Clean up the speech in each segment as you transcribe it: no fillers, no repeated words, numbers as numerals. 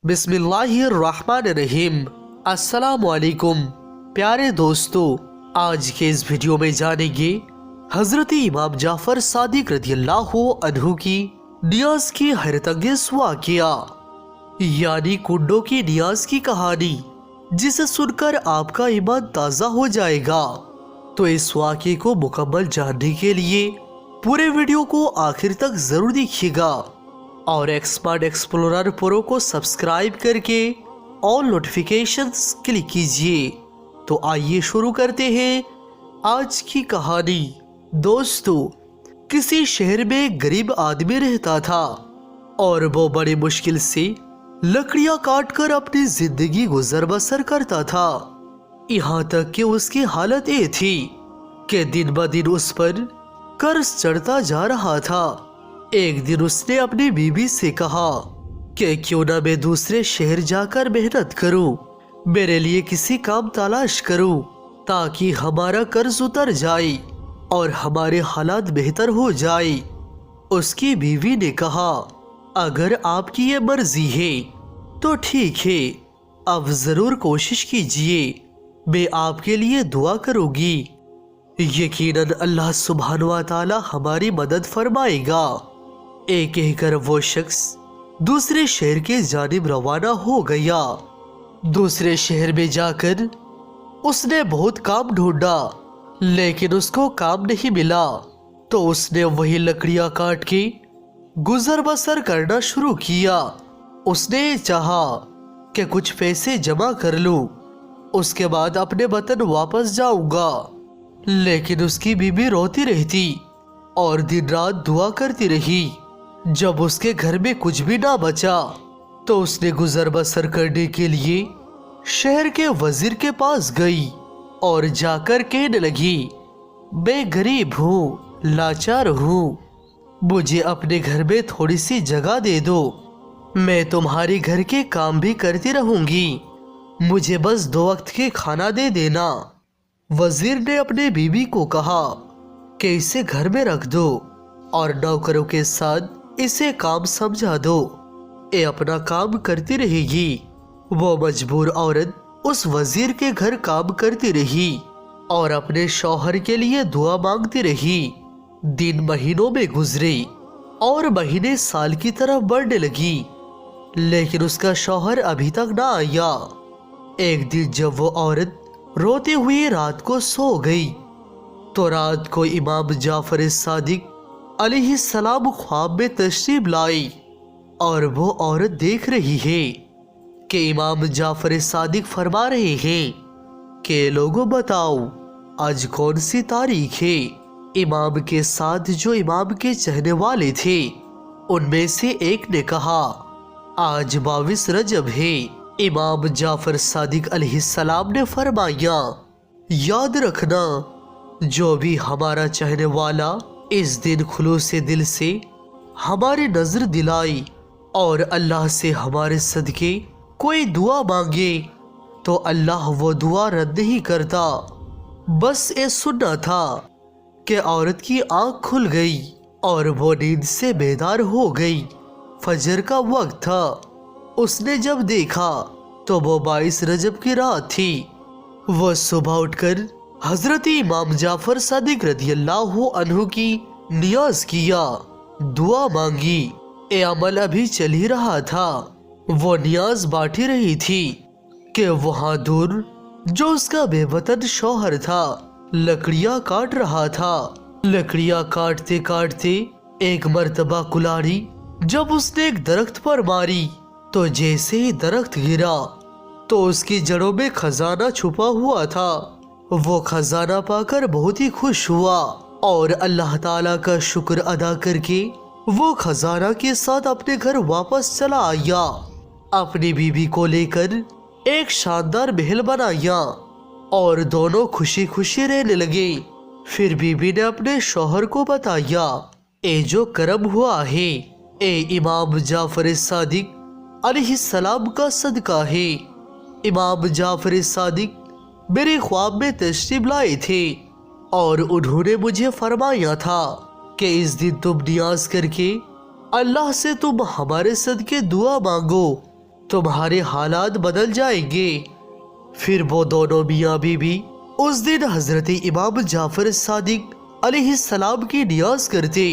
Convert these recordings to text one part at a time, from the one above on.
बिस्मिल्लाहिर्रहमानिर्रहीम। अस्सलाम वालेकुम प्यारे दोस्तों, आज के इस वीडियो में जानेंगे हजरत इमाम जाफर सादिक रदियल्लाहु अन्हु की नियाज की हैरतअंगेज वाक़िया यानी कुंडों की नियाज की कहानी, जिसे सुनकर आपका ईमान ताज़ा हो जाएगा। तो इस वाक़े को मुकम्मल जानने के लिए पूरे वीडियो को आखिर तक ज़रूर देखिएगा और एक्सपर्ट एक्सप्लोरर प्रो को सब्सक्राइब करके ऑल नोटिफिकेशंस क्लिक कीजिए। तो आइए शुरू करते हैं आज की कहानी। दोस्तों, किसी शहर में एक गरीब आदमी रहता था और वो बड़ी मुश्किल से लकड़ियां काटकर अपनी जिंदगी गुजर बसर करता था। यहाँ तक कि उसकी हालत ये थी कि दिन ब दिन उस पर कर्ज चढ़ता जा रहा था। एक दिन उसने अपनी बीवी से कहा कि क्यों ना मैं दूसरे शहर जाकर मेहनत करूं, मेरे लिए किसी काम तलाश करूं ताकि हमारा कर्ज उतर जाए और हमारे हालात बेहतर हो जाए। उसकी बीवी ने कहा, अगर आपकी ये मर्जी है तो ठीक है, अब जरूर कोशिश कीजिए, मैं आपके लिए दुआ करूंगी। यकीनन अल्लाह सुब्हान व तआला हमारी मदद फरमाएगा। एक कहकर वो शख्स दूसरे शहर के जानिब रवाना हो गया। दूसरे शहर में जाकर उसने बहुत काम ढूंढा, लेकिन उसको काम नहीं मिला। तो उसने वही लकड़ियां काट के गुजर बसर करना शुरू किया। उसने चाहा कि कुछ पैसे जमा कर लूं, उसके बाद अपने वतन वापस जाऊंगा। लेकिन उसकी बीवी रोती रहती और दिन रात दुआ करती रही। जब उसके घर में कुछ भी ना बचा तो उसने गुजर बसर करने के लिए शहर के वजीर के पास गई और जाकर कहने लगी, मैं गरीब हूँ, लाचार हूँ, मुझे अपने घर में थोड़ी सी जगह दे दो, मैं तुम्हारे घर के काम भी करती रहूंगी, मुझे बस 2 वक्त के खाना दे देना। वजीर ने अपने बीवी को कहा कि इसे घर में रख दो और नौकरों के साथ इसे काम समझा दो, ये अपना काम करती रहेगी। वो मजबूर औरत उस वजीर के घर काम करती रही और अपने शौहर के लिए दुआ मांगती रही। दिन महीनों में गुजरे और महीने साल की तरफ बढ़ने लगी, लेकिन उसका शौहर अभी तक ना आया। एक दिन जब वो औरत रोते हुए रात को सो गई तो रात को इमाम जाफर सादिक अलैहिस्सलाम ख्वाब में तशरीफ लाई और वो औरत देख रही है कि इमाम जाफर सादिक फरमा रहे हैं कि लोगों बताओ आज कौन सी तारीख है। इमाम के साथ जो इमाम के चाहने वाले थे उनमें से एक ने कहा, आज 22 रजब है। इमाम जाफर सादिक अलैहिस्सलाम ने फरमाया, याद रखना, जो भी हमारा चाहने वाला इस दिन खुलूस दिल से हमारी नजर दिलाई और अल्लाह से हमारे सदके कोई दुआ मांगे तो अल्लाह वो दुआ रद्द नहीं करता। बस ये सुनना था कि औरत की आंख खुल गई और वो नींद से बेदार हो गई। फजर का वक्त था। उसने जब देखा तो वो 22 रजब की रात थी। वो सुबह उठकर हजरत इमाम जाफर सादिक रदियल्लाहु अन्हु की नियाज किया, दुआ मांगी। ये अमल अभी चल ही रहा था। वो नियाज बांटी रही थी कि वहां दूर जो उसका बेवतन शौहर था लकड़ियां काट रहा था। लकड़ियां काटते काटते एक मर्तबा कुल्हाड़ी जब उसने एक दरख्त पर मारी तो जैसे ही दरख्त गिरा तो उसकी जड़ों में खजाना छुपा हुआ था। वो खजाना पाकर बहुत ही खुश हुआ और अल्लाह ताला का शुक्र अदा करके वो खजाना के साथ अपने घर वापस चला आया। अपनी बीवी को लेकर एक शानदार महल बनाया और दोनों खुशी खुशी रहने लगे। फिर बीवी ने अपने शौहर को बताया, ए जो करम हुआ है, ए इमाम जाफर सादिक अलैहिस्सलाम का सदका है। इमाम जाफर सादिक मेरे ख्वाब में तशरीफ लाए थे और उन्होंने मुझे फरमाया था कि इस दिन तुम नियाज करके अल्लाह से तुम हमारे सदके दुआ मांगो तुम्हारे हालात बदल जाएंगे। फिर वो दोनों मियाँ बीवी उस दिन हजरत इमाम जाफर सादिक अलैहिस्सलाम की नियाज करते।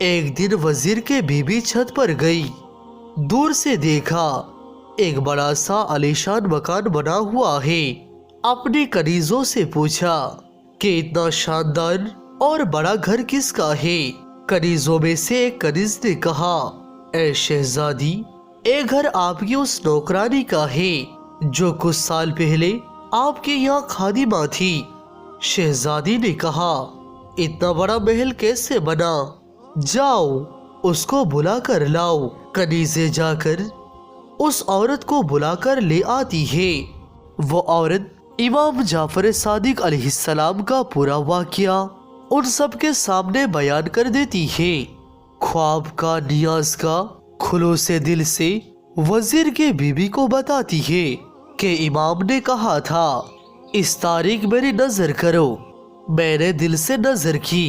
एक दिन वजीर के बीबी छत पर गई। दूर से देखा एक बड़ा सा आलीशान मकान बना हुआ है। अपने कनीजों से पूछा कि इतना शानदार और बड़ा घर किसका है। कनीजों में से एक कनीज ने कहा, ए शहजादी, ये घर आपकी उस नौकरानी का है जो कुछ साल पहले आपके यहाँ खादिमा थी। शहजादी ने कहा, इतना बड़ा महल कैसे बना? जाओ उसको बुला कर लाओ। कनीज़े जाकर उस औरत को बुलाकर ले आती है। वो औरत इमाम जाफर सादिक अलैहिस्सलाम का पूरा वाक़या उन सब के सामने बयान कर देती है। ख्वाब का, नियाज का खुलूसे दिल से वजीर के बीबी को बताती है कि इमाम ने कहा था इस तारीख मेरी नजर करो। मैंने दिल से नजर की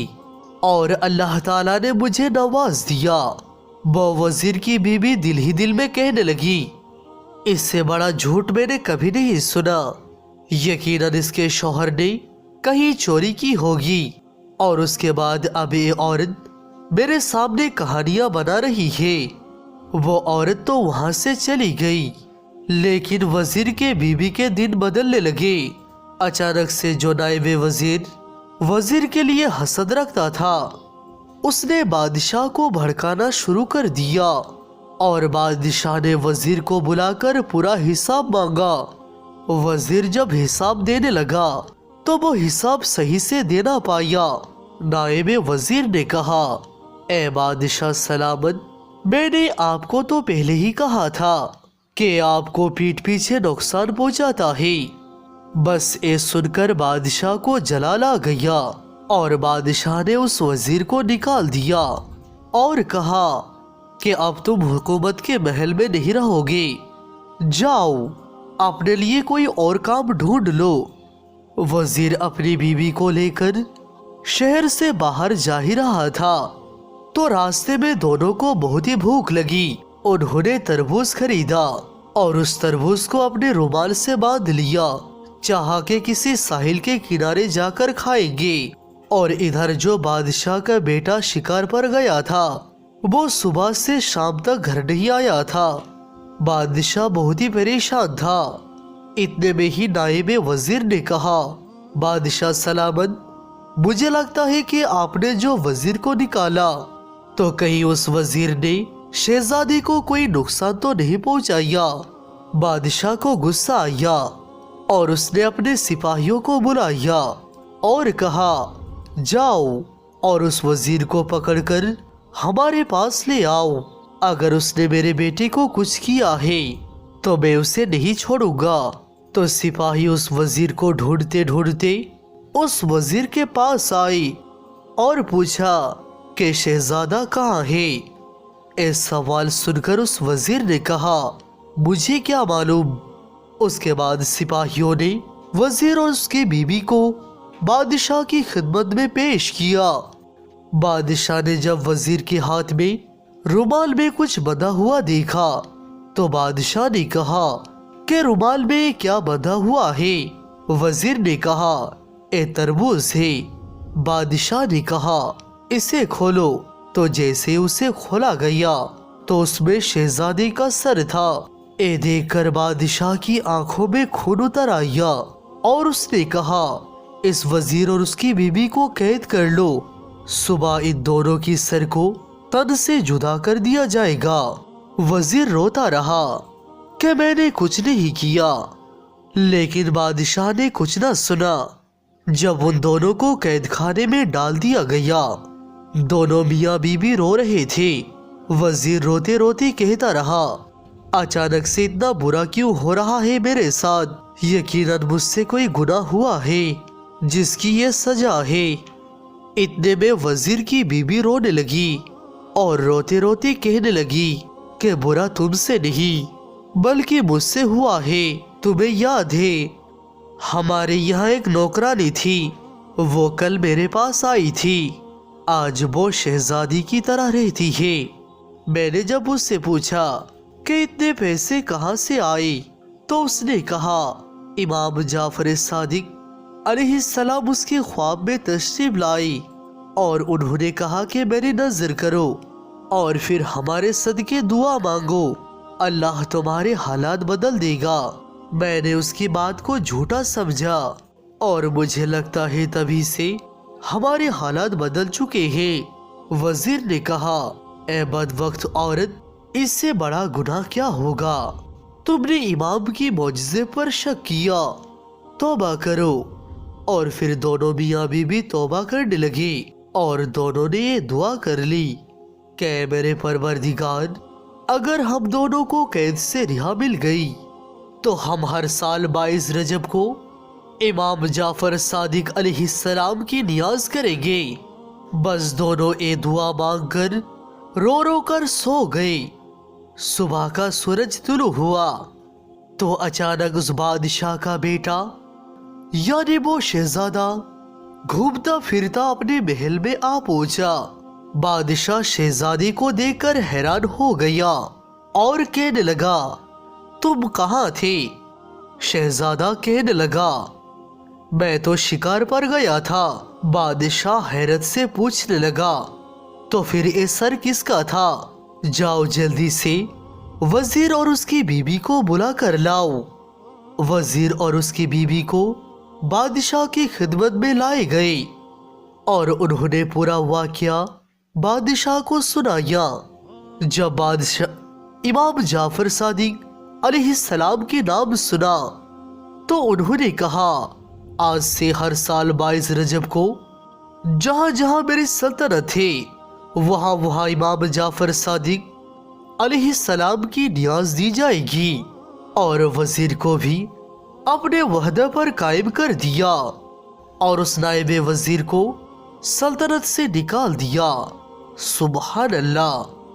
और अल्लाह ताला ने मुझे नवाज दिया। वो वजीर की बीबी दिल ही दिल में कहने लगी, इससे बड़ा झूठ मैंने कभी नहीं सुना। यकीनन इसके शौहर ने कहीं चोरी की होगी और उसके बाद अब ये औरत मेरे सामने कहानियां बना रही है। वो औरत तो वहां से चली गई, लेकिन वजीर के बीबी के दिन बदलने लगे। अचानक से जो नायब वजीर के लिए हसद रखता था, उसने बादशाह को भड़काना शुरू कर दिया और बादशाह ने वजीर को बुलाकर पूरा हिसाब मांगा। वजीर जब हिसाब देने लगा तो वो हिसाब सही से देना पाया। नायब वजीर ने कहा, ए बादशाह सलामत, मैंने आपको तो पहले ही कहा था कि आपको पीठ पीछे नुकसान पहुंचाता है। बस ये सुनकर बादशाह को जलाल आ गया और बादशाह ने उस वजीर को निकाल दिया और कहा कि अब तुम हुकूमत के महल में नहीं रहोगे, जाओ अपने लिए कोई और काम ढूंढ लो। वजीर अपनी बीवी को लेकर शहर से बाहर जा ही रहा था तो रास्ते में दोनों को बहुत ही भूख लगी। उन्होंने तरबूज खरीदा और उस तरबूज को अपने रुमाल से बांध लिया, चाहा कि किसी साहिल के किनारे जाकर खाएंगे। और इधर जो बादशाह का बेटा शिकार पर गया था, वो सुबह से शाम तक घर नहीं आया था। बादशाह बहुत ही परेशान था। इतने में ही नायब वजीर ने कहा, बादशाह सलामत, मुझे लगता है कि आपने जो वजीर को निकाला तो कहीं उस वजीर ने शहजादी को कोई नुकसान तो नहीं पहुंचाया। बादशाह को गुस्सा आया और उसने अपने सिपाहियों को बुलाया और कहा, जाओ और उस वजीर को पकड़कर हमारे पास ले आओ। अगर उसने मेरे बेटे को कुछ किया है तो मैं उसे नहीं छोड़ूंगा। तो सिपाही उस वजीर को ढूंढते ढूंढते उस वजीर के पास आए और पूछा कि शहजादा कहाँ है। इस सवाल सुनकर उस वजीर ने कहा, मुझे क्या मालूम। उसके बाद सिपाहियों ने वजीर और उसकी बीवी को बादशाह की खिदमत में पेश किया। बादशाह ने जब वजीर के हाथ में रुमाल में कुछ बंधा हुआ देखा तो बादशाह ने कहा कि रुमाल में क्या बंधा हुआ है। वजीर ने कहा, ए तरबूज है। बादशाह ने कहा, इसे खोलो। तो जैसे उसे खोला गया तो उसमें शहजादी का सर था। ये देखकर बादशाह की आंखों में खून उतर आया और उसने कहा, इस वजीर और उसकी बीवी को कैद कर लो। सुबह इन दोनों की सर को तन से जुदा कर दिया जाएगा। वजीर रोता रहा कि मैंने कुछ नहीं किया, लेकिन बादशाह ने कुछ न सुना। जब उन दोनों को कैद खाने में डाल दिया गया, दोनों मियाँ बीवी रो रहे थे। वजीर रोते रोते कहता रहा, अचानक से इतना बुरा क्यों हो रहा है मेरे साथ? यकीनन मुझसे कोई गुनाह हुआ है जिसकी ये सजा है। इतने में वजीर की बीबी रोने लगी और रोते रोते कहने लगी कि बुरा तुमसे नहीं बल्कि मुझसे हुआ है। तुम्हें याद है, हमारे यहाँ एक नौकरानी थी, वो कल मेरे पास आई थी। आज वो शहजादी की तरह रहती है। मैंने जब उससे पूछा کہ اتنے پیسے کہاں سے آئے؟ تو اس نے کہا امام جعفر صادق علیہ السلام اس کے خواب میں تشریف لائے اور انہوں نے کہا کہ میری نظر کرو اور پھر ہمارے صدقے دعا مانگو، اللہ تمہارے حالات بدل دے گا۔ میں نے اس کی بات کو جھوٹا سمجھا اور مجھے لگتا ہے تبھی سے ہمارے حالات بدل چکے ہیں۔ وزیر نے کہا اے بدبخت عورت، اس سے بڑا گناہ کیا ہوگا؟ تم نے امام کی معجزے پر شک کیا، توبہ کرو۔ اور پھر دونوں میاں بیوی توبہ کرنے لگے اور دونوں نے یہ دعا کر لی کہ اے میرے پروردگار، اگر ہم دونوں کو قید سے رہا مل گئی تو ہم ہر سال 22 رجب کو امام جعفر صادق علیہ السلام کی نیاز کریں گے۔ بس دونوں یہ دعا مانگ کر رو رو کر سو گئے۔ صبح کا سورج طلوع ہوا تو اچانک اس بادشاہ کا بیٹا یعنی وہ شہزادہ گھومتا پھرتا اپنے محل میں آ پہنچا۔ بادشاہ شہزادی کو دیکھ کر حیران ہو گیا اور کہنے لگا تم کہاں تھے؟ شہزادہ کہنے لگا میں تو شکار پر گیا تھا۔ بادشاہ حیرت سے پوچھنے لگا تو پھر یہ سر کس کا تھا؟ جاؤ جلدی سے وزیر اور اس کی بیوی کو بلا کر لاؤ۔ وزیر اور اس کی بیوی کو بادشاہ کی خدمت میں لائے گئے اور انہوں نے پورا واقعہ بادشاہ کو سنایا۔ جب بادشاہ امام جعفر صادق علیہ السلام کے نام سنا تو انہوں نے کہا آج سے ہر سال 22 رجب کو جہاں جہاں میری سلطنت ہے وہاں وہاں امام جعفر صادق علیہ السلام کی نیاز دی جائے گی۔ اور وزیر کو بھی اپنے وحدہ پر قائم کر دیا اور اس نائب وزیر کو سلطنت سے نکال دیا۔ سبحان اللہ۔